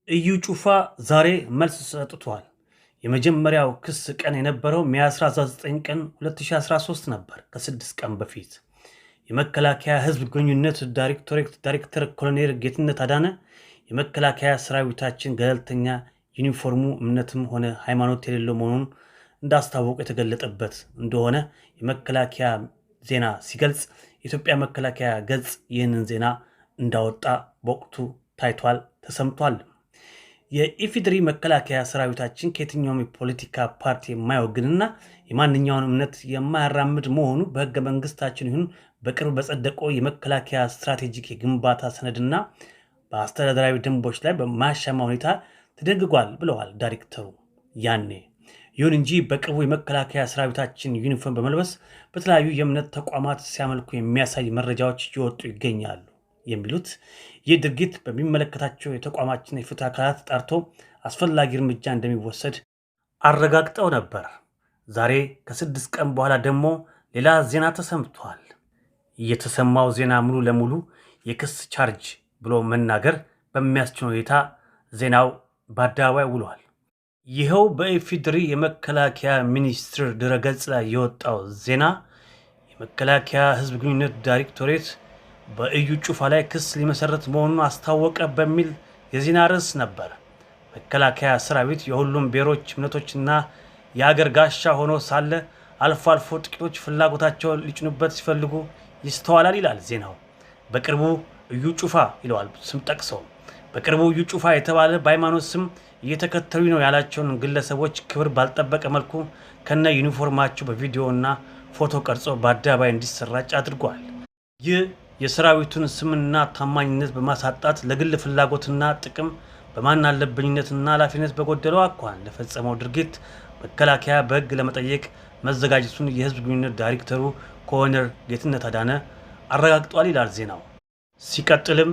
እዩ ጩፋ ዛሬ መልስ ሰጥቷል። የመጀመሪያው ክስ ቀን የነበረው ሚያዝያ 19 ቀን 2013 ነበር። ከ6 ቀን በፊት የመከላከያ ህዝብ ግንኙነት ዳይሬክተር ኮሎኔል ጌትነት አዳነ የመከላከያ ሰራዊታችን ገለልተኛ ዩኒፎርሙ እምነትም ሆነ ሃይማኖት የሌለው መሆኑን እንዳስታወቁ የተገለጠበት እንደሆነ የመከላከያ ዜና ሲገልጽ የኢትዮጵያ መከላከያ ገጽ ይህንን ዜና እንዳወጣ በወቅቱ ታይቷል ተሰምቷል። የኢፌዴሪ መከላከያ ሰራዊታችን ከየትኛውም የፖለቲካ ፓርቲ የማይወግንና የማንኛውን እምነት የማያራምድ መሆኑ በህገ መንግስታችን ይሁን በቅርብ በጸደቀው የመከላከያ ስትራቴጂክ የግንባታ ሰነድና በአስተዳደራዊ ደንቦች ላይ በማያሻማ ሁኔታ ተደንግጓል ብለዋል ዳይሬክተሩ ያኔ። ይሁን እንጂ በቅርቡ የመከላከያ ሰራዊታችን ዩኒፎርም በመልበስ በተለያዩ የእምነት ተቋማት ሲያመልኩ የሚያሳይ መረጃዎች እየወጡ ይገኛሉ የሚሉት ይህ ድርጊት በሚመለከታቸው የተቋማችን የፍትህ አካላት ጣርቶ አስፈላጊ እርምጃ እንደሚወሰድ አረጋግጠው ነበር። ዛሬ ከ6 ቀን በኋላ ደግሞ ሌላ ዜና ተሰምቷል። የተሰማው ዜና ሙሉ ለሙሉ የክስ ቻርጅ ብሎ መናገር በሚያስችል ሁኔታ ዜናው በአደባባይ ውሏል። ይኸው በኢፌዴሪ የመከላከያ ሚኒስቴር ድረገጽ ላይ የወጣው ዜና የመከላከያ ህዝብ ግንኙነት ዳይሬክቶሬት በእዩ ጩፋ ላይ ክስ ሊመሰረት መሆኑን አስታወቀ በሚል የዜና ርዕስ ነበር። መከላከያ ሰራዊት የሁሉም ብሔሮች እምነቶችና የአገር ጋሻ ሆኖ ሳለ አልፎ አልፎ ጥቂቶች ፍላጎታቸውን ሊጭኑበት ሲፈልጉ ይስተዋላል ይላል ዜናው። በቅርቡ እዩ ጩፋ ይለዋል ስም ጠቅሰው። በቅርቡ እዩ ጩፋ የተባለ በሃይማኖት ስም እየተከተሉ ነው ያላቸውን ግለሰቦች ክብር ባልጠበቀ መልኩ ከነ ዩኒፎርማቸው በቪዲዮና ፎቶ ቀርጾ በአደባባይ እንዲሰራጭ አድርጓል። ይህ የሰራዊቱን ስምና ታማኝነት በማሳጣት ለግል ፍላጎትና ጥቅም በማን አለብኝነትና ኃላፊነት በጎደለው አኳኋን ለፈጸመው ድርጊት መከላከያ በህግ ለመጠየቅ መዘጋጀቱን የህዝብ ግንኙነት ዳይሬክተሩ ኮሎኔል ጌትነት አዳነ አረጋግጧል ይላል ዜናው። ሲቀጥልም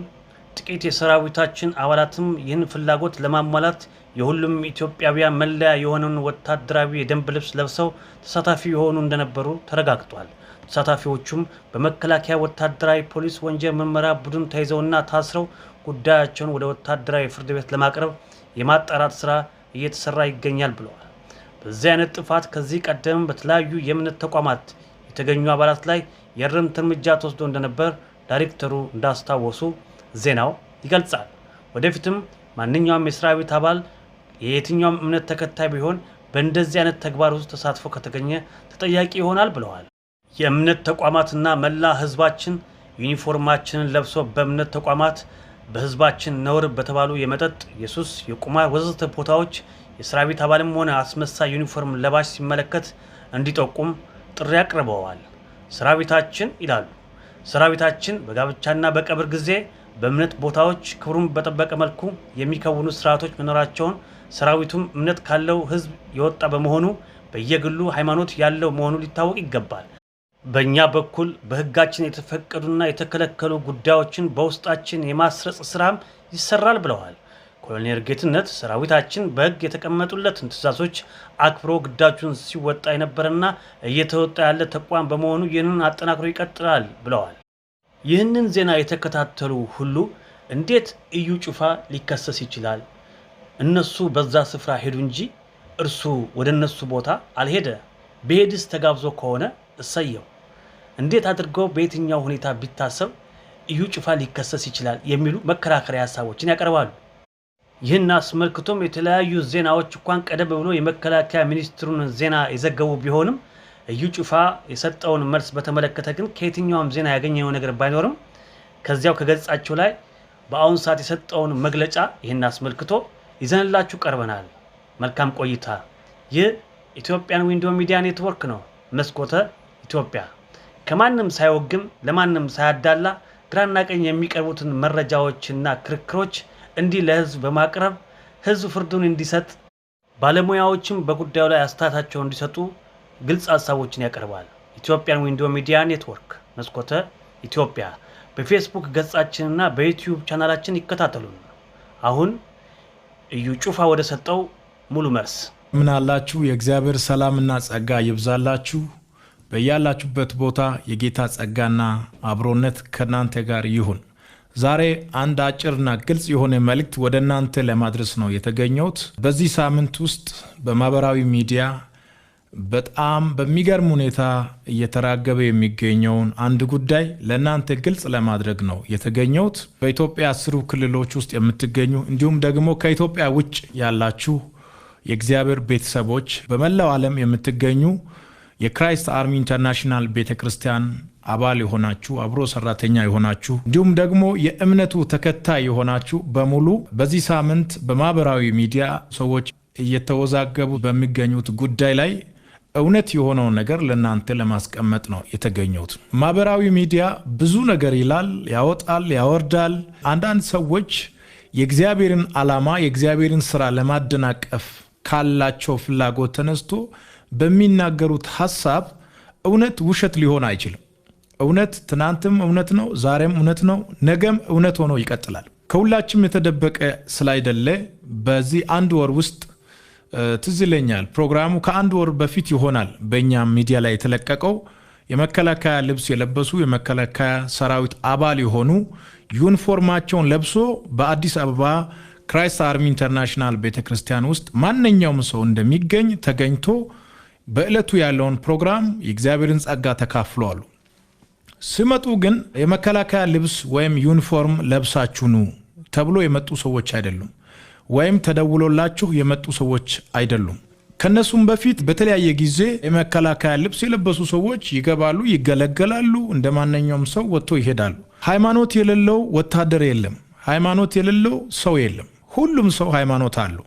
ጥቂት የሰራዊታችን አባላትም ይህን ፍላጎት ለማሟላት የሁሉም ኢትዮጵያውያን መለያ የሆነውን ወታደራዊ የደንብ ልብስ ለብሰው ተሳታፊ የሆኑ እንደነበሩ ተረጋግጧል። ተሳታፊዎቹም በመከላከያ ወታደራዊ ፖሊስ ወንጀል ምርመራ ቡድን ተይዘውና ታስረው ጉዳያቸውን ወደ ወታደራዊ ፍርድ ቤት ለማቅረብ የማጣራት ስራ እየተሰራ ይገኛል ብለዋል። በዚህ አይነት ጥፋት ከዚህ ቀደም በተለያዩ የእምነት ተቋማት የተገኙ አባላት ላይ የእርምት እርምጃ ተወስዶ እንደነበር ዳይሬክተሩ እንዳስታወሱ ዜናው ይገልጻል። ወደፊትም ማንኛውም የሰራዊት አባል የየትኛውም እምነት ተከታይ ቢሆን በእንደዚህ አይነት ተግባር ውስጥ ተሳትፎ ከተገኘ ተጠያቂ ይሆናል ብለዋል። የእምነት ተቋማትና መላ ህዝባችን ዩኒፎርማችንን ለብሶ በእምነት ተቋማት በህዝባችን ነውር በተባሉ የመጠጥ፣ የሱስ፣ የቁማር ወዘተ ቦታዎች የሰራዊት አባልም ሆነ አስመሳይ ዩኒፎርም ለባሽ ሲመለከት እንዲጠቁም ጥሪ አቅርበዋል። ሰራዊታችን ይላሉ ሰራዊታችን በጋብቻና በቀብር ጊዜ በእምነት ቦታዎች ክብሩን በጠበቀ መልኩ የሚከውኑ ስርዓቶች መኖራቸውን ሰራዊቱም እምነት ካለው ህዝብ የወጣ በመሆኑ በየግሉ ሃይማኖት ያለው መሆኑ ሊታወቅ ይገባል። በእኛ በኩል በህጋችን የተፈቀዱና የተከለከሉ ጉዳዮችን በውስጣችን የማስረጽ ስራም ይሰራል ብለዋል። ኮሎኔል ጌትነት ሰራዊታችን በህግ የተቀመጡለትን ትዕዛዞች አክብሮ ግዳጁን ሲወጣ የነበረና እየተወጣ ያለ ተቋም በመሆኑ ይህንን አጠናክሮ ይቀጥላል ብለዋል። ይህንን ዜና የተከታተሉ ሁሉ እንዴት እዩ ጩፋ ሊከሰስ ይችላል? እነሱ በዛ ስፍራ ሄዱ እንጂ እርሱ ወደ እነሱ ቦታ አልሄደ። በሄድስ ተጋብዞ ከሆነ እሰየው። እንዴት አድርገው በየትኛው ሁኔታ ቢታሰብ እዩ ጩፋ ሊከሰስ ይችላል የሚሉ መከራከሪያ ሀሳቦችን ያቀርባሉ። ይህን አስመልክቶም የተለያዩ ዜናዎች እንኳን ቀደም ብሎ የመከላከያ ሚኒስትሩን ዜና የዘገቡ ቢሆንም እዩ ጩፋ የሰጠውን መልስ በተመለከተ ግን ከየትኛውም ዜና ያገኘው ነገር ባይኖርም ከዚያው ከገጻቸው ላይ በአሁን ሰዓት የሰጠውን መግለጫ ይህን አስመልክቶ ይዘንላችሁ ቀርበናል። መልካም ቆይታ። ይህ ኢትዮጵያን ዊንዶው ሚዲያ ኔትወርክ ነው። መስኮተ ኢትዮጵያ ከማንም ሳይወግም ለማንም ሳያዳላ ግራና ቀኝ የሚቀርቡትን መረጃዎችና ክርክሮች እንዲህ ለህዝብ በማቅረብ ህዝብ ፍርዱን እንዲሰጥ ባለሙያዎችም በጉዳዩ ላይ አስተያየታቸውን እንዲሰጡ ግልጽ ሀሳቦችን ያቀርባል። ኢትዮጵያን ዊንዶው ሚዲያ ኔትወርክ መስኮተ ኢትዮጵያ በፌስቡክ ገጻችንና በዩቲዩብ ቻናላችን ይከታተሉን። አሁን እዩ ጩፋ ወደ ሰጠው ሙሉ መልስ። ምን አላችሁ? የእግዚአብሔር ሰላምና ጸጋ ይብዛላችሁ። በያላችሁበት ቦታ የጌታ ጸጋና አብሮነት ከናንተ ጋር ይሁን። ዛሬ አንድ አጭርና ግልጽ የሆነ መልእክት ወደ እናንተ ለማድረስ ነው የተገኘሁት። በዚህ ሳምንት ውስጥ በማህበራዊ ሚዲያ በጣም በሚገርም ሁኔታ እየተራገበ የሚገኘውን አንድ ጉዳይ ለእናንተ ግልጽ ለማድረግ ነው የተገኘሁት። በኢትዮጵያ 10 ክልሎች ውስጥ የምትገኙ እንዲሁም ደግሞ ከኢትዮጵያ ውጭ ያላችሁ የእግዚአብሔር ቤተሰቦች በመላው ዓለም የምትገኙ የክራይስት አርሚ ኢንተርናሽናል ቤተክርስቲያን አባል የሆናችሁ አብሮ ሰራተኛ የሆናችሁ እንዲሁም ደግሞ የእምነቱ ተከታይ የሆናችሁ በሙሉ በዚህ ሳምንት በማህበራዊ ሚዲያ ሰዎች እየተወዛገቡ በሚገኙት ጉዳይ ላይ እውነት የሆነው ነገር ለእናንተ ለማስቀመጥ ነው የተገኘሁት። ማህበራዊ ሚዲያ ብዙ ነገር ይላል፣ ያወጣል፣ ያወርዳል። አንዳንድ ሰዎች የእግዚአብሔርን ዓላማ የእግዚአብሔርን ስራ ለማደናቀፍ ካላቸው ፍላጎት ተነስቶ በሚናገሩት ሐሳብ እውነት ውሸት ሊሆን አይችልም። እውነት ትናንትም እውነት ነው፣ ዛሬም እውነት ነው፣ ነገም እውነት ሆኖ ይቀጥላል። ከሁላችንም የተደበቀ ስላይደለ በዚህ አንድ ወር ውስጥ ትዝ ይለኛል ፕሮግራሙ ከአንድ ወር በፊት ይሆናል በእኛ ሚዲያ ላይ የተለቀቀው የመከላከያ ልብስ የለበሱ የመከላከያ ሰራዊት አባል የሆኑ ዩኒፎርማቸውን ለብሶ በአዲስ አበባ ክራይስት አርሚ ኢንተርናሽናል ቤተክርስቲያን ውስጥ ማንኛውም ሰው እንደሚገኝ ተገኝቶ በዕለቱ ያለውን ፕሮግራም የእግዚአብሔርን ጸጋ ተካፍለዋል። ሲመጡ ግን የመከላከያ ልብስ ወይም ዩኒፎርም ለብሳችሁ ኑ ተብሎ የመጡ ሰዎች አይደሉም፣ ወይም ተደውሎላችሁ የመጡ ሰዎች አይደሉም። ከነሱም በፊት በተለያየ ጊዜ የመከላከያ ልብስ የለበሱ ሰዎች ይገባሉ፣ ይገለገላሉ፣ እንደማንኛውም ሰው ወጥቶ ይሄዳሉ። ሃይማኖት የሌለው ወታደር የለም፣ ሃይማኖት የሌለው ሰው የለም። ሁሉም ሰው ሃይማኖት አለው።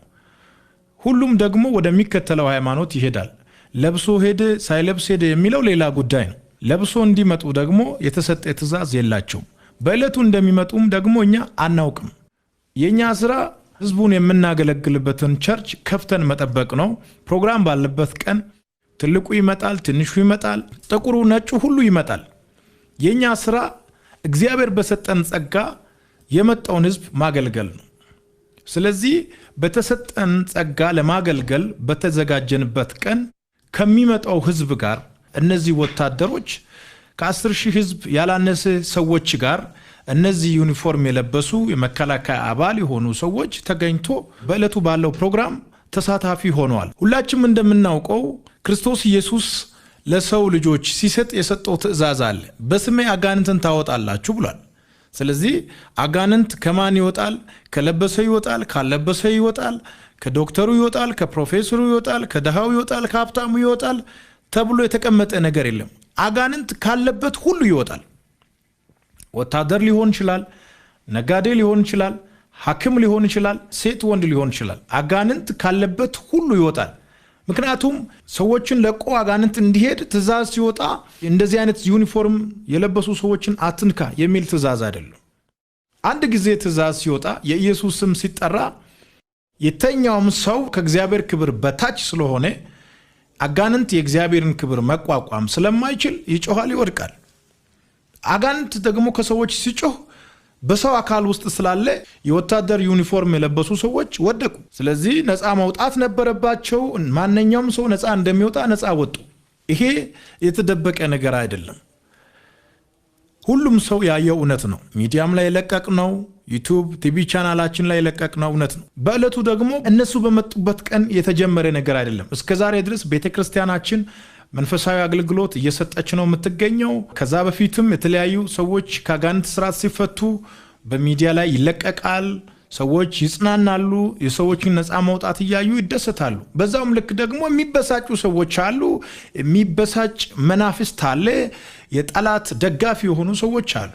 ሁሉም ደግሞ ወደሚከተለው ሃይማኖት ይሄዳል። ለብሶ ሄደ ሳይለብስ ሄደ የሚለው ሌላ ጉዳይ ነው። ለብሶ እንዲመጡ ደግሞ የተሰጠ ትእዛዝ የላቸውም። በዕለቱ እንደሚመጡም ደግሞ እኛ አናውቅም። የኛ ስራ ህዝቡን የምናገለግልበትን ቸርች ከፍተን መጠበቅ ነው። ፕሮግራም ባለበት ቀን ትልቁ ይመጣል፣ ትንሹ ይመጣል፣ ጥቁሩ ነጩ ሁሉ ይመጣል። የኛ ስራ እግዚአብሔር በሰጠን ጸጋ የመጣውን ህዝብ ማገልገል ነው። ስለዚህ በተሰጠን ጸጋ ለማገልገል በተዘጋጀንበት ቀን ከሚመጣው ህዝብ ጋር እነዚህ ወታደሮች ከ10,000 ህዝብ ያላነሰ ሰዎች ጋር እነዚህ ዩኒፎርም የለበሱ የመከላከያ አባል የሆኑ ሰዎች ተገኝቶ በዕለቱ ባለው ፕሮግራም ተሳታፊ ሆነዋል። ሁላችንም እንደምናውቀው ክርስቶስ ኢየሱስ ለሰው ልጆች ሲሰጥ የሰጠው ትእዛዝ አለ። በስሜ አጋንንትን ታወጣላችሁ ብሏል። ስለዚህ አጋንንት ከማን ይወጣል? ከለበሰ ይወጣል፣ ካልለበሰ ይወጣል፣ ከዶክተሩ ይወጣል፣ ከፕሮፌሰሩ ይወጣል፣ ከደሃው ይወጣል፣ ከሀብታሙ ይወጣል ተብሎ የተቀመጠ ነገር የለም። አጋንንት ካለበት ሁሉ ይወጣል። ወታደር ሊሆን ይችላል፣ ነጋዴ ሊሆን ይችላል፣ ሐኪም ሊሆን ይችላል፣ ሴት ወንድ ሊሆን ይችላል። አጋንንት ካለበት ሁሉ ይወጣል። ምክንያቱም ሰዎችን ለቆ አጋንንት እንዲሄድ ትእዛዝ ሲወጣ እንደዚህ አይነት ዩኒፎርም የለበሱ ሰዎችን አትንካ የሚል ትእዛዝ አይደለም። አንድ ጊዜ ትእዛዝ ሲወጣ የኢየሱስ ስም ሲጠራ የተኛውም ሰው ከእግዚአብሔር ክብር በታች ስለሆነ አጋንንት የእግዚአብሔርን ክብር መቋቋም ስለማይችል ይጮሃል፣ ይወድቃል። አጋንንት ደግሞ ከሰዎች ሲጮህ በሰው አካል ውስጥ ስላለ የወታደር ዩኒፎርም የለበሱ ሰዎች ወደቁ። ስለዚህ ነፃ መውጣት ነበረባቸው። ማንኛውም ሰው ነፃ እንደሚወጣ ነፃ ወጡ። ይሄ የተደበቀ ነገር አይደለም። ሁሉም ሰው ያየው እውነት ነው። ሚዲያም ላይ የለቀቅ ነው፣ ዩቲዩብ ቲቪ ቻናላችን ላይ የለቀቅ ነው እውነት ነው። በዕለቱ ደግሞ እነሱ በመጡበት ቀን የተጀመረ ነገር አይደለም። እስከዛሬ ድረስ ቤተክርስቲያናችን መንፈሳዊ አገልግሎት እየሰጠች ነው የምትገኘው። ከዛ በፊትም የተለያዩ ሰዎች ከአጋንንት ስርዓት ሲፈቱ በሚዲያ ላይ ይለቀቃል። ሰዎች ይጽናናሉ፣ የሰዎችን ነፃ መውጣት እያዩ ይደሰታሉ። በዛውም ልክ ደግሞ የሚበሳጩ ሰዎች አሉ። የሚበሳጭ መናፍስት አለ። የጠላት ደጋፊ የሆኑ ሰዎች አሉ።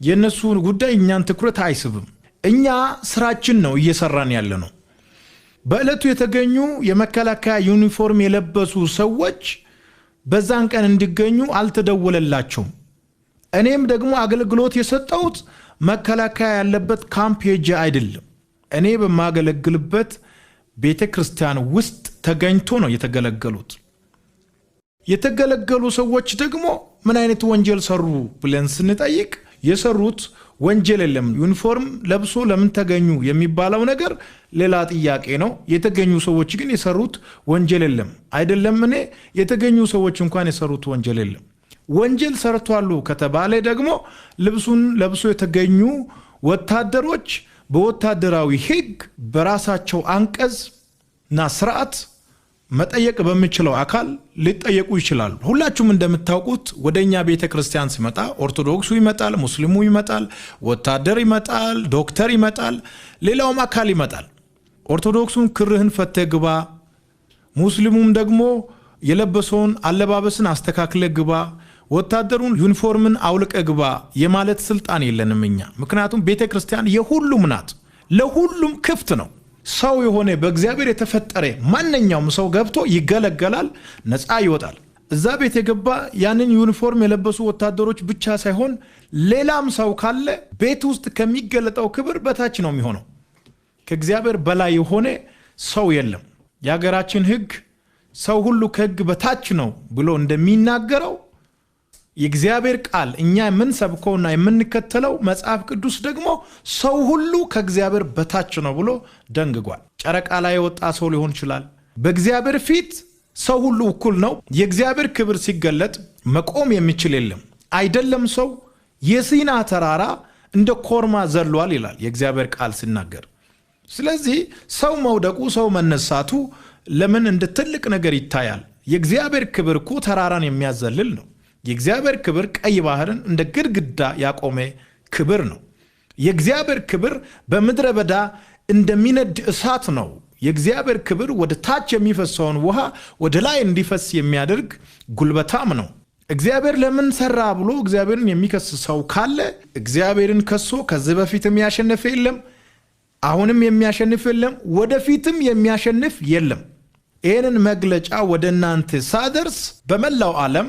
የነሱ ጉዳይ እኛን ትኩረት አይስብም። እኛ ስራችን ነው እየሰራን ያለ ነው። በዕለቱ የተገኙ የመከላከያ ዩኒፎርም የለበሱ ሰዎች በዛን ቀን እንዲገኙ አልተደወለላቸውም። እኔም ደግሞ አገልግሎት የሰጠሁት መከላከያ ያለበት ካምፕ ሄጄ አይደለም። እኔ በማገለግልበት ቤተ ክርስቲያን ውስጥ ተገኝቶ ነው የተገለገሉት። የተገለገሉ ሰዎች ደግሞ ምን አይነት ወንጀል ሰሩ ብለን ስንጠይቅ የሰሩት ወንጀል የለም። ዩኒፎርም ለብሶ ለምን ተገኙ የሚባለው ነገር ሌላ ጥያቄ ነው። የተገኙ ሰዎች ግን የሰሩት ወንጀል የለም። አይደለም እኔ የተገኙ ሰዎች እንኳን የሰሩት ወንጀል የለም። ወንጀል ሰርቷሉ ከተባለ ደግሞ ልብሱን ለብሶ የተገኙ ወታደሮች በወታደራዊ ሕግ በራሳቸው አንቀጽ እና ስርዓት መጠየቅ በሚችለው አካል ሊጠየቁ ይችላሉ። ሁላችሁም እንደምታውቁት ወደኛ ቤተ ክርስቲያን ሲመጣ ኦርቶዶክሱ ይመጣል፣ ሙስሊሙ ይመጣል፣ ወታደር ይመጣል፣ ዶክተር ይመጣል፣ ሌላውም አካል ይመጣል። ኦርቶዶክሱን ክርህን ፈተህ ግባ፣ ሙስሊሙም ደግሞ የለበሰውን አለባበስን አስተካክለ ግባ፣ ወታደሩን ዩኒፎርምን አውልቀ ግባ የማለት ስልጣን የለንም እኛ። ምክንያቱም ቤተ ክርስቲያን የሁሉም ናት፣ ለሁሉም ክፍት ነው። ሰው የሆነ በእግዚአብሔር የተፈጠረ ማንኛውም ሰው ገብቶ ይገለገላል፣ ነፃ ይወጣል። እዛ ቤት የገባ ያንን ዩኒፎርም የለበሱ ወታደሮች ብቻ ሳይሆን ሌላም ሰው ካለ ቤት ውስጥ ከሚገለጠው ክብር በታች ነው የሚሆነው። ከእግዚአብሔር በላይ የሆነ ሰው የለም። የሀገራችን ሕግ ሰው ሁሉ ከሕግ በታች ነው ብሎ እንደሚናገረው የእግዚአብሔር ቃል እኛ የምንሰብከውና የምንከተለው መጽሐፍ ቅዱስ ደግሞ ሰው ሁሉ ከእግዚአብሔር በታች ነው ብሎ ደንግጓል። ጨረቃ ላይ የወጣ ሰው ሊሆን ይችላል። በእግዚአብሔር ፊት ሰው ሁሉ እኩል ነው። የእግዚአብሔር ክብር ሲገለጥ መቆም የሚችል የለም። አይደለም ሰው የሲና ተራራ እንደ ኮርማ ዘሏል ይላል የእግዚአብሔር ቃል ሲናገር። ስለዚህ ሰው መውደቁ፣ ሰው መነሳቱ ለምን እንደ ትልቅ ነገር ይታያል? የእግዚአብሔር ክብር እኮ ተራራን የሚያዘልል ነው። የእግዚአብሔር ክብር ቀይ ባህርን እንደ ግድግዳ ያቆመ ክብር ነው። የእግዚአብሔር ክብር በምድረ በዳ እንደሚነድ እሳት ነው። የእግዚአብሔር ክብር ወደ ታች የሚፈሰውን ውሃ ወደ ላይ እንዲፈስ የሚያደርግ ጉልበታም ነው። እግዚአብሔር ለምን ሰራ ብሎ እግዚአብሔርን የሚከስ ሰው ካለ እግዚአብሔርን ከሶ ከዚህ በፊትም ያሸነፈ የለም፣ አሁንም የሚያሸንፍ የለም፣ ወደፊትም የሚያሸንፍ የለም። ይህንን መግለጫ ወደ እናንተ ሳደርስ በመላው ዓለም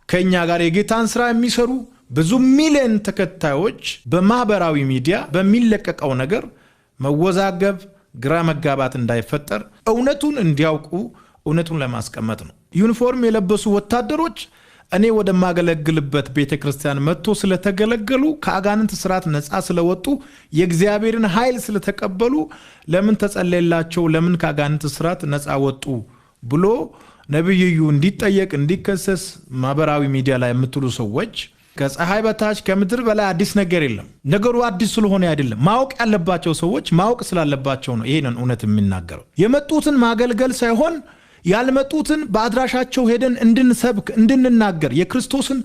ከኛ ጋር የጌታን ስራ የሚሰሩ ብዙ ሚሊዮን ተከታዮች በማህበራዊ ሚዲያ በሚለቀቀው ነገር መወዛገብ፣ ግራ መጋባት እንዳይፈጠር እውነቱን እንዲያውቁ እውነቱን ለማስቀመጥ ነው። ዩኒፎርም የለበሱ ወታደሮች እኔ ወደማገለግልበት ቤተክርስቲያን መጥቶ ስለተገለገሉ ከአጋንንት ስርዓት ነፃ ስለወጡ የእግዚአብሔርን ኃይል ስለተቀበሉ ለምን ተጸለየላቸው፣ ለምን ከአጋንንት ስርዓት ነፃ ወጡ ብሎ ነብዩ እንዲጠየቅ እንዲከሰስ ማህበራዊ ሚዲያ ላይ የምትሉ ሰዎች ከፀሐይ በታች ከምድር በላይ አዲስ ነገር የለም። ነገሩ አዲስ ስለሆነ አይደለም። ማወቅ ያለባቸው ሰዎች ማወቅ ስላለባቸው ነው ይሄንን እውነት የሚናገረው። የመጡትን ማገልገል ሳይሆን ያልመጡትን በአድራሻቸው ሄደን እንድንሰብክ እንድንናገር የክርስቶስን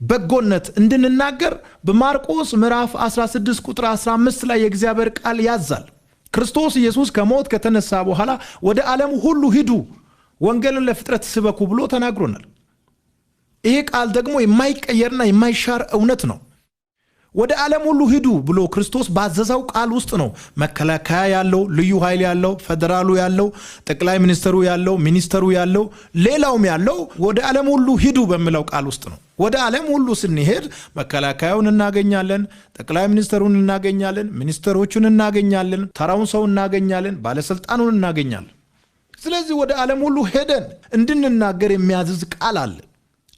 በጎነት እንድንናገር በማርቆስ ምዕራፍ 16 ቁጥር 15 ላይ የእግዚአብሔር ቃል ያዛል። ክርስቶስ ኢየሱስ ከሞት ከተነሳ በኋላ ወደ ዓለም ሁሉ ሂዱ ወንጌልን ለፍጥረት ስበኩ ብሎ ተናግሮናል። ይሄ ቃል ደግሞ የማይቀየርና የማይሻር እውነት ነው። ወደ ዓለም ሁሉ ሂዱ ብሎ ክርስቶስ ባዘዘው ቃል ውስጥ ነው መከላከያ ያለው፣ ልዩ ኃይል ያለው፣ ፌደራሉ ያለው፣ ጠቅላይ ሚኒስትሩ ያለው፣ ሚኒስተሩ ያለው፣ ሌላውም ያለው ወደ ዓለም ሁሉ ሂዱ በሚለው ቃል ውስጥ ነው። ወደ ዓለም ሁሉ ስንሄድ መከላከያውን እናገኛለን፣ ጠቅላይ ሚኒስተሩን እናገኛለን፣ ሚኒስተሮቹን እናገኛለን፣ ተራውን ሰው እናገኛለን፣ ባለስልጣኑን እናገኛለን። ስለዚህ ወደ ዓለም ሁሉ ሄደን እንድንናገር የሚያዝዝ ቃል አለ።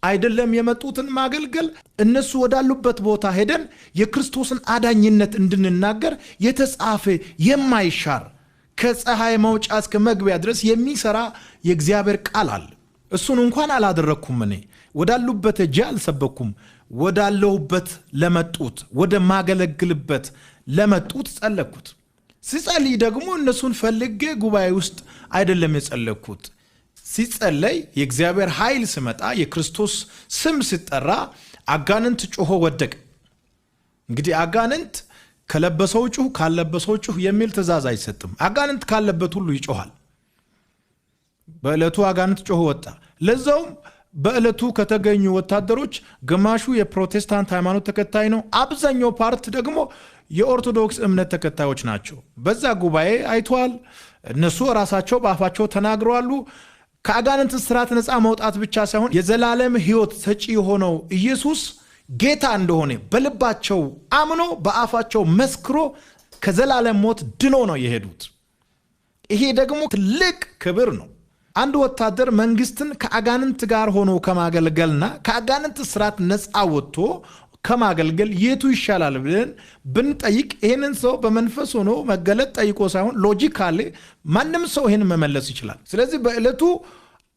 አይደለም የመጡትን ማገልገል፣ እነሱ ወዳሉበት ቦታ ሄደን የክርስቶስን አዳኝነት እንድንናገር የተጻፈ የማይሻር ከፀሐይ መውጫ እስከ መግቢያ ድረስ የሚሰራ የእግዚአብሔር ቃል አለ። እሱን እንኳን አላደረኩም። እኔ ወዳሉበት እጄ አልሰበኩም። ወዳለሁበት ለመጡት ወደ ማገለግልበት ለመጡት ጸለኩት። ሲጸልይ ደግሞ እነሱን ፈልጌ ጉባኤ ውስጥ አይደለም የጸለኩት። ሲጸለይ የእግዚአብሔር ኃይል ሲመጣ የክርስቶስ ስም ሲጠራ አጋንንት ጮሆ ወደቀ። እንግዲህ አጋንንት ከለበሰው ጩህ ካለበሰው ጩህ የሚል ትእዛዝ አይሰጥም። አጋንንት ካለበት ሁሉ ይጮሃል። በዕለቱ አጋንንት ጮሆ ወጣ። ለዛውም በዕለቱ ከተገኙ ወታደሮች ግማሹ የፕሮቴስታንት ሃይማኖት ተከታይ ነው፣ አብዛኛው ፓርት ደግሞ የኦርቶዶክስ እምነት ተከታዮች ናቸው። በዛ ጉባኤ አይቷል። እነሱ ራሳቸው በአፋቸው ተናግረዋል። ከአጋንንት ስርዓት ነፃ መውጣት ብቻ ሳይሆን የዘላለም ሕይወት ሰጪ የሆነው ኢየሱስ ጌታ እንደሆነ በልባቸው አምኖ በአፋቸው መስክሮ ከዘላለም ሞት ድኖ ነው የሄዱት። ይሄ ደግሞ ትልቅ ክብር ነው። አንድ ወታደር መንግስትን ከአጋንንት ጋር ሆኖ ከማገልገልና ከአጋንንት ስርዓት ነፃ ወጥቶ ከማገልገል የቱ ይሻላል ብለን ብንጠይቅ ይሄንን ሰው በመንፈስ ሆኖ መገለጥ ጠይቆ ሳይሆን ሎጂካሊ ማንም ሰው ይሄን መመለስ ይችላል። ስለዚህ በዕለቱ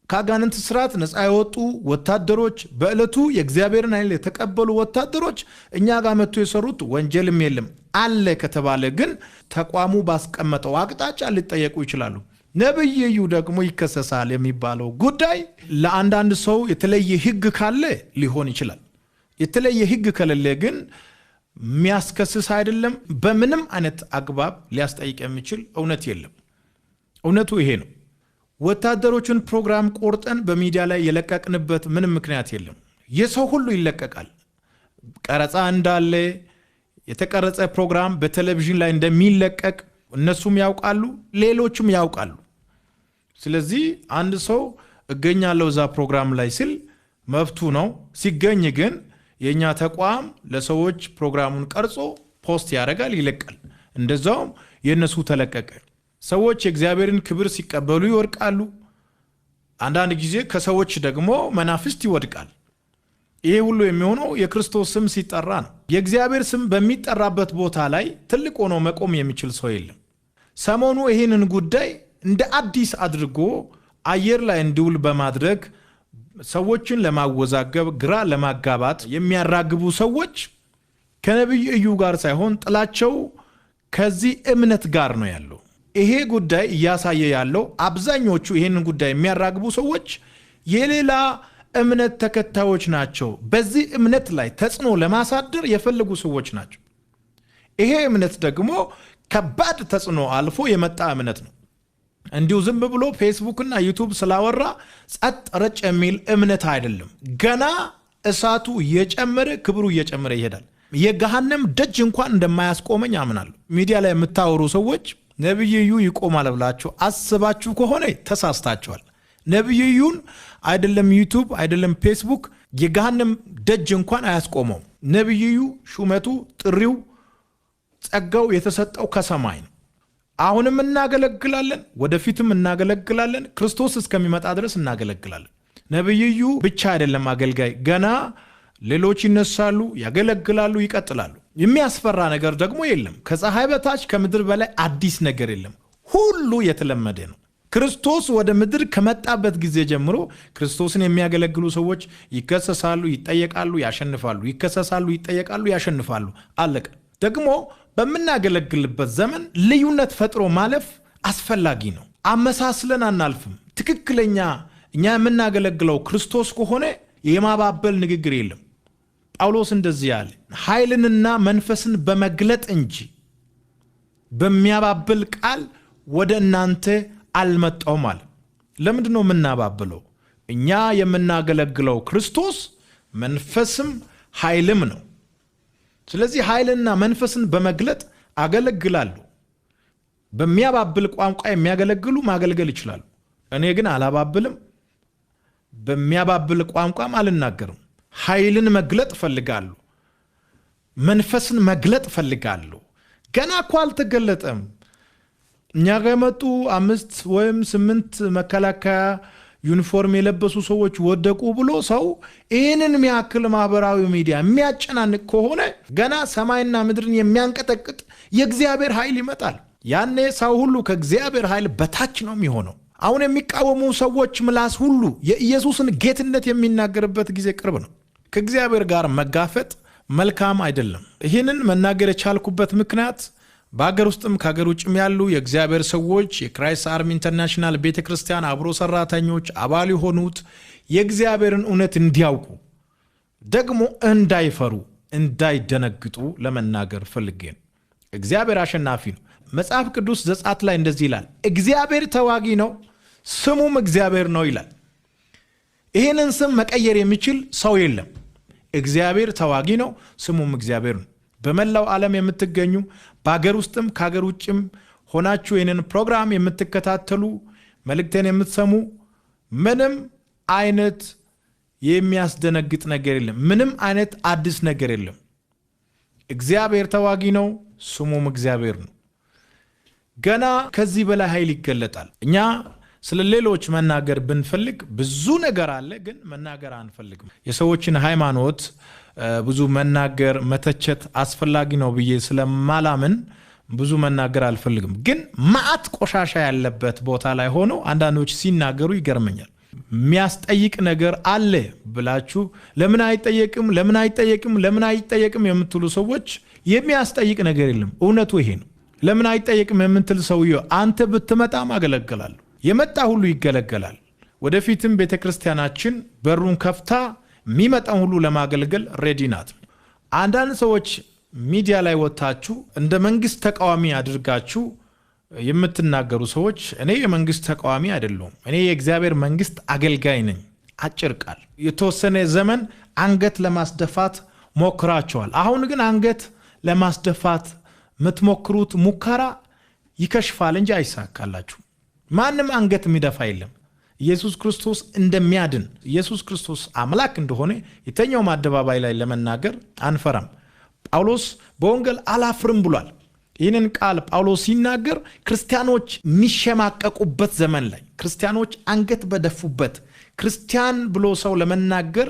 ከአጋንንት ስርዓት ነፃ የወጡ ወታደሮች፣ በዕለቱ የእግዚአብሔርን ኃይል የተቀበሉ ወታደሮች እኛ ጋር መጥቶ የሰሩት ወንጀልም የለም አለ ከተባለ ግን ተቋሙ ባስቀመጠው አቅጣጫ ሊጠየቁ ይችላሉ። ነብይ እዩ ደግሞ ይከሰሳል የሚባለው ጉዳይ ለአንዳንድ ሰው የተለየ ሕግ ካለ ሊሆን ይችላል። የተለየ ሕግ ከሌለ ግን የሚያስከስስ አይደለም። በምንም አይነት አግባብ ሊያስጠይቅ የሚችል እውነት የለም። እውነቱ ይሄ ነው። ወታደሮችን ፕሮግራም ቆርጠን በሚዲያ ላይ የለቀቅንበት ምንም ምክንያት የለም። የሰው ሁሉ ይለቀቃል። ቀረጻ እንዳለ የተቀረጸ ፕሮግራም በቴሌቪዥን ላይ እንደሚለቀቅ እነሱም ያውቃሉ፣ ሌሎችም ያውቃሉ። ስለዚህ አንድ ሰው እገኛለሁ እዛ ፕሮግራም ላይ ሲል መብቱ ነው። ሲገኝ ግን የኛ ተቋም ለሰዎች ፕሮግራሙን ቀርጾ ፖስት ያደርጋል፣ ይለቃል። እንደዛውም የነሱ ተለቀቀ። ሰዎች የእግዚአብሔርን ክብር ሲቀበሉ ይወድቃሉ። አንዳንድ ጊዜ ከሰዎች ደግሞ መናፍስት ይወድቃል። ይሄ ሁሉ የሚሆነው የክርስቶስ ስም ሲጠራ ነው። የእግዚአብሔር ስም በሚጠራበት ቦታ ላይ ትልቅ ሆኖ መቆም የሚችል ሰው የለም። ሰሞኑ ይህንን ጉዳይ እንደ አዲስ አድርጎ አየር ላይ እንዲውል በማድረግ ሰዎችን ለማወዛገብ፣ ግራ ለማጋባት የሚያራግቡ ሰዎች ከነቢይ እዩ ጋር ሳይሆን ጥላቸው ከዚህ እምነት ጋር ነው ያለው። ይሄ ጉዳይ እያሳየ ያለው አብዛኞቹ ይህንን ጉዳይ የሚያራግቡ ሰዎች የሌላ እምነት ተከታዮች ናቸው። በዚህ እምነት ላይ ተጽዕኖ ለማሳደር የፈለጉ ሰዎች ናቸው። ይሄ እምነት ደግሞ ከባድ ተጽዕኖ አልፎ የመጣ እምነት ነው። እንዲሁ ዝም ብሎ ፌስቡክ እና ዩቱብ ስላወራ ጸጥ ረጭ የሚል እምነት አይደለም። ገና እሳቱ እየጨመረ ክብሩ እየጨመረ ይሄዳል። የገሃነም ደጅ እንኳን እንደማያስቆመኝ አምናለሁ። ሚዲያ ላይ የምታወሩ ሰዎች ነቢይ እዩ ይቆማል ብላችሁ አስባችሁ ከሆነ ተሳስታችኋል። ነቢይ እዩን አይደለም ዩቱብ አይደለም ፌስቡክ የገሃነም ደጅ እንኳን አያስቆመው። ነቢይ እዩ ሹመቱ፣ ጥሪው፣ ጸጋው የተሰጠው ከሰማይ ነው። አሁንም እናገለግላለን፣ ወደፊትም እናገለግላለን። ክርስቶስ እስከሚመጣ ድረስ እናገለግላለን። ነቢይ እዩ ብቻ አይደለም አገልጋይ፣ ገና ሌሎች ይነሳሉ፣ ያገለግላሉ፣ ይቀጥላሉ። የሚያስፈራ ነገር ደግሞ የለም። ከፀሐይ በታች ከምድር በላይ አዲስ ነገር የለም። ሁሉ የተለመደ ነው። ክርስቶስ ወደ ምድር ከመጣበት ጊዜ ጀምሮ ክርስቶስን የሚያገለግሉ ሰዎች ይከሰሳሉ፣ ይጠየቃሉ፣ ያሸንፋሉ። ይከሰሳሉ፣ ይጠየቃሉ፣ ያሸንፋሉ። አለቀ። ደግሞ በምናገለግልበት ዘመን ልዩነት ፈጥሮ ማለፍ አስፈላጊ ነው። አመሳስለን አናልፍም። ትክክለኛ እኛ የምናገለግለው ክርስቶስ ከሆነ የማባበል ንግግር የለም። ጳውሎስ እንደዚህ ያለ ኃይልንና መንፈስን በመግለጥ እንጂ በሚያባብል ቃል ወደ እናንተ አልመጣሁም አለ። ለምንድን ነው የምናባብለው? እኛ የምናገለግለው ክርስቶስ መንፈስም ኃይልም ነው። ስለዚህ ኃይልና መንፈስን በመግለጥ አገለግላሉ። በሚያባብል ቋንቋ የሚያገለግሉ ማገልገል ይችላሉ። እኔ ግን አላባብልም፣ በሚያባብል ቋንቋም አልናገርም። ኃይልን መግለጥ ፈልጋለሁ፣ መንፈስን መግለጥ ፈልጋለሁ። ገና እኮ አልተገለጠም። እኛ ጋር የመጡ 5 ወይም 8 መከላከያ ዩኒፎርም የለበሱ ሰዎች ወደቁ ብሎ ሰው ይህንን የሚያክል ማህበራዊ ሚዲያ የሚያጨናንቅ ከሆነ ገና ሰማይና ምድርን የሚያንቀጠቅጥ የእግዚአብሔር ኃይል ይመጣል። ያኔ ሰው ሁሉ ከእግዚአብሔር ኃይል በታች ነው የሚሆነው። አሁን የሚቃወሙ ሰዎች ምላስ ሁሉ የኢየሱስን ጌትነት የሚናገርበት ጊዜ ቅርብ ነው። ከእግዚአብሔር ጋር መጋፈጥ መልካም አይደለም። ይህንን መናገር የቻልኩበት ምክንያት በሀገር ውስጥም ከሀገር ውጭም ያሉ የእግዚአብሔር ሰዎች የክራይስት አርሚ ኢንተርናሽናል ቤተ ክርስቲያን አብሮ ሰራተኞች አባል የሆኑት የእግዚአብሔርን እውነት እንዲያውቁ ደግሞ እንዳይፈሩ እንዳይደነግጡ ለመናገር ፈልጌ ነው። እግዚአብሔር አሸናፊ ነው። መጽሐፍ ቅዱስ ዘጸአት ላይ እንደዚህ ይላል፣ እግዚአብሔር ተዋጊ ነው፣ ስሙም እግዚአብሔር ነው ይላል። ይህንን ስም መቀየር የሚችል ሰው የለም። እግዚአብሔር ተዋጊ ነው፣ ስሙም እግዚአብሔር ነው። በመላው ዓለም የምትገኙ በሀገር ውስጥም ከሀገር ውጭም ሆናችሁ ይህንን ፕሮግራም የምትከታተሉ መልእክቴን የምትሰሙ ምንም አይነት የሚያስደነግጥ ነገር የለም። ምንም አይነት አዲስ ነገር የለም። እግዚአብሔር ተዋጊ ነው፣ ስሙም እግዚአብሔር ነው። ገና ከዚህ በላይ ኃይል ይገለጣል። እኛ ስለ ሌሎች መናገር ብንፈልግ ብዙ ነገር አለ፣ ግን መናገር አንፈልግም። የሰዎችን ሃይማኖት ብዙ መናገር መተቸት አስፈላጊ ነው ብዬ ስለማላምን ብዙ መናገር አልፈልግም። ግን ማዕት ቆሻሻ ያለበት ቦታ ላይ ሆነው አንዳንዶች ሲናገሩ ይገርመኛል። የሚያስጠይቅ ነገር አለ ብላችሁ ለምን አይጠየቅም የምትሉ ሰዎች የሚያስጠይቅ ነገር የለም። እውነቱ ይሄ ነው። ለምን አይጠየቅም የምትል ሰውዬው አንተ ብትመጣም አገለግላለሁ። የመጣ ሁሉ ይገለገላል። ወደፊትም ቤተክርስቲያናችን በሩን ከፍታ የሚመጣውን ሁሉ ለማገልገል ሬዲ ናት። አንዳንድ ሰዎች ሚዲያ ላይ ወጣችሁ እንደ መንግስት ተቃዋሚ አድርጋችሁ የምትናገሩ ሰዎች እኔ የመንግስት ተቃዋሚ አይደለሁም። እኔ የእግዚአብሔር መንግስት አገልጋይ ነኝ። አጭር ቃል። የተወሰነ ዘመን አንገት ለማስደፋት ሞክራቸዋል። አሁን ግን አንገት ለማስደፋት የምትሞክሩት ሙከራ ይከሽፋል እንጂ አይሳካላችሁ። ማንም አንገት የሚደፋ የለም። ኢየሱስ ክርስቶስ እንደሚያድን ኢየሱስ ክርስቶስ አምላክ እንደሆነ የተኛውም አደባባይ ላይ ለመናገር አንፈራም። ጳውሎስ በወንጌል አላፍርም ብሏል። ይህንን ቃል ጳውሎስ ሲናገር ክርስቲያኖች የሚሸማቀቁበት ዘመን ላይ ክርስቲያኖች አንገት በደፉበት ክርስቲያን ብሎ ሰው ለመናገር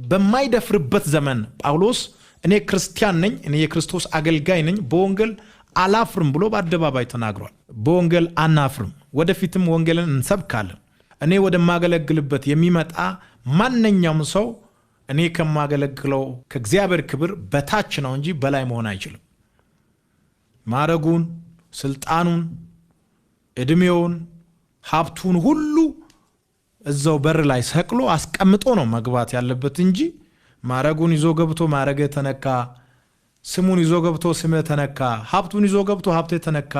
በማይደፍርበት ዘመን ጳውሎስ እኔ ክርስቲያን ነኝ፣ እኔ የክርስቶስ አገልጋይ ነኝ፣ በወንጌል አላፍርም ብሎ በአደባባይ ተናግሯል። በወንጌል አናፍርም፣ ወደፊትም ወንጌልን እንሰብካለን። እኔ ወደማገለግልበት የሚመጣ ማንኛውም ሰው እኔ ከማገለግለው ከእግዚአብሔር ክብር በታች ነው እንጂ በላይ መሆን አይችልም። ማረጉን፣ ስልጣኑን፣ እድሜውን፣ ሀብቱን ሁሉ እዛው በር ላይ ሰቅሎ አስቀምጦ ነው መግባት ያለበት እንጂ ማረጉን ይዞ ገብቶ ማረገ ተነካ፣ ስሙን ይዞ ገብቶ ስም ተነካ፣ ሀብቱን ይዞ ገብቶ ሀብቴ ተነካ፣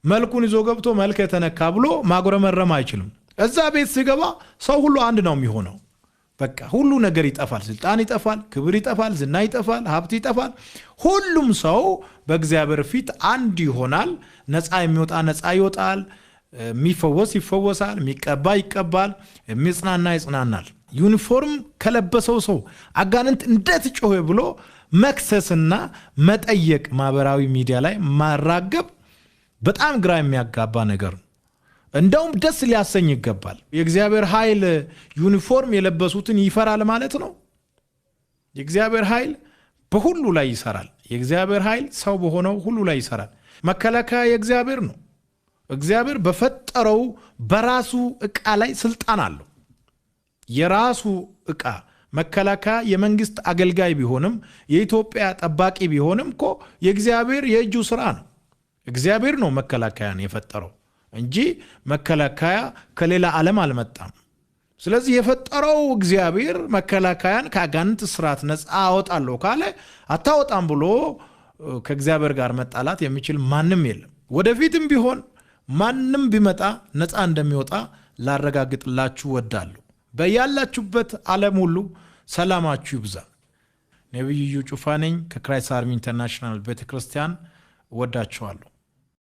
መልኩን ይዞ ገብቶ መልክ ተነካ ብሎ ማጉረመረም አይችልም። እዛ ቤት ሲገባ ሰው ሁሉ አንድ ነው የሚሆነው። በቃ ሁሉ ነገር ይጠፋል። ስልጣን ይጠፋል፣ ክብር ይጠፋል፣ ዝና ይጠፋል፣ ሀብት ይጠፋል። ሁሉም ሰው በእግዚአብሔር ፊት አንድ ይሆናል። ነፃ የሚወጣ ነፃ ይወጣል፣ የሚፈወስ ይፈወሳል፣ የሚቀባ ይቀባል፣ የሚጽናና ይጽናናል። ዩኒፎርም ከለበሰው ሰው አጋንንት እንዴት ጮኸ ብሎ መክሰስና መጠየቅ ማህበራዊ ሚዲያ ላይ ማራገብ በጣም ግራ የሚያጋባ ነገር ነው። እንደውም ደስ ሊያሰኝ ይገባል። የእግዚአብሔር ኃይል ዩኒፎርም የለበሱትን ይፈራል ማለት ነው። የእግዚአብሔር ኃይል በሁሉ ላይ ይሰራል። የእግዚአብሔር ኃይል ሰው በሆነው ሁሉ ላይ ይሰራል። መከላከያ የእግዚአብሔር ነው። እግዚአብሔር በፈጠረው በራሱ ዕቃ ላይ ስልጣን አለው። የራሱ ዕቃ መከላከያ የመንግስት አገልጋይ ቢሆንም የኢትዮጵያ ጠባቂ ቢሆንም እኮ የእግዚአብሔር የእጁ ስራ ነው። እግዚአብሔር ነው መከላከያን የፈጠረው እንጂ መከላከያ ከሌላ ዓለም አልመጣም። ስለዚህ የፈጠረው እግዚአብሔር መከላከያን ከአጋንንት ስራት ነፃ አወጣለሁ ካለ አታወጣም ብሎ ከእግዚአብሔር ጋር መጣላት የሚችል ማንም የለም። ወደፊትም ቢሆን ማንም ቢመጣ ነፃ እንደሚወጣ ላረጋግጥላችሁ ወዳለሁ። በያላችሁበት ዓለም ሁሉ ሰላማችሁ ይብዛ። ነብዩ ጩፋ ነኝ ከክራይስት አርሚ ኢንተርናሽናል ቤተክርስቲያን። ወዳችኋለሁ።